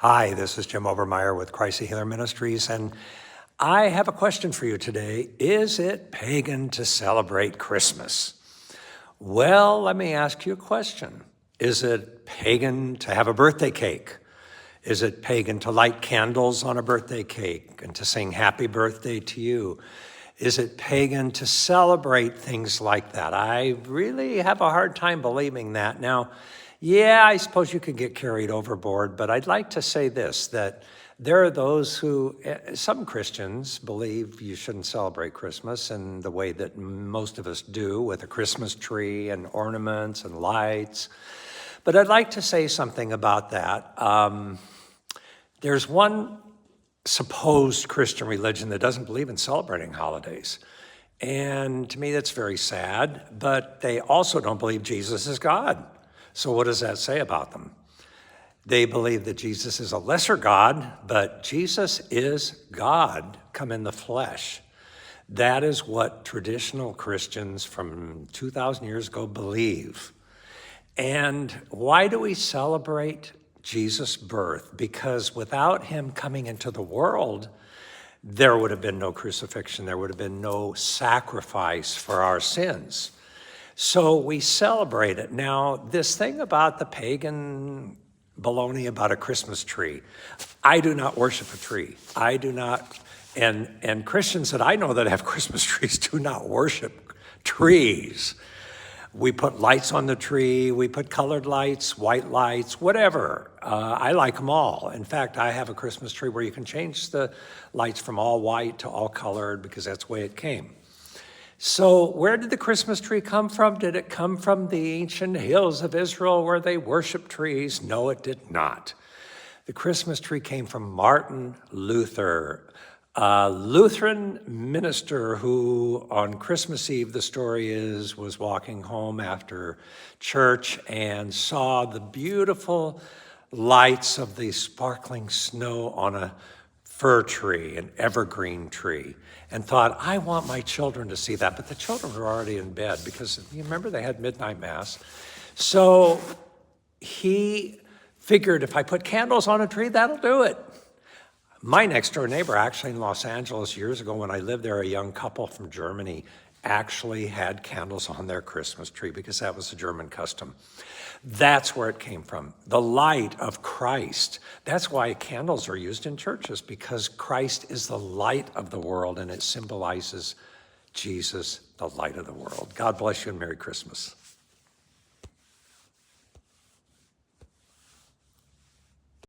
Hi, this is Jim Obermeyer with Christ the Healer Ministries, and I have a question for you today. Is it pagan to celebrate Christmas? Well, let me ask you a question. Is it pagan to have a birthday cake? Is it pagan to light candles on a birthday cake and to sing happy birthday to you? Is it pagan to celebrate things like that? I really have a hard time believing that. Now, yeah, I suppose you could get carried overboard, but I'd like to say this, that there are those who, some Christians believe you shouldn't celebrate Christmas in the way that most of us do, with a Christmas tree and ornaments and lights. But I'd like to say something about that. There's one supposed Christian religion that doesn't believe in celebrating holidays. And to me, that's very sad, but they also don't believe Jesus is God. So what does that say about them? They believe that Jesus is a lesser God, but Jesus is God come in the flesh. That is what traditional Christians from 2,000 years ago believe. And why do we celebrate Jesus' birth? Because without him coming into the world, there would have been no crucifixion. There would have been no sacrifice for our sins. So we celebrate it. Now, this thing about the pagan baloney about a Christmas tree, I do not worship a tree. I do not, and Christians that I know that have Christmas trees do not worship trees. We put lights on the tree, we put colored lights, white lights, whatever. I like them all. In fact, I have a Christmas tree where you can change the lights from all white to all colored because that's the way it came. So where did the Christmas tree come from? Did it come from the ancient hills of Israel where they worship trees? No, it did not. The Christmas tree came from Martin Luther, a Lutheran minister who on Christmas Eve, the story is, was walking home after church and saw the beautiful lights of the sparkling snow on a fir tree, an evergreen tree, and thought, I want my children to see that. But the children were already in bed because, you remember, they had midnight mass. So he figured if I put candles on a tree, that'll do it. My next door neighbor, actually in Los Angeles years ago when I lived there, a young couple from Germany actually had candles on their Christmas tree because that was a German custom. That's where it came from, the light of Christ. That's why candles are used in churches, because Christ is the light of the world and it symbolizes Jesus, the light of the world. God bless you and Merry Christmas.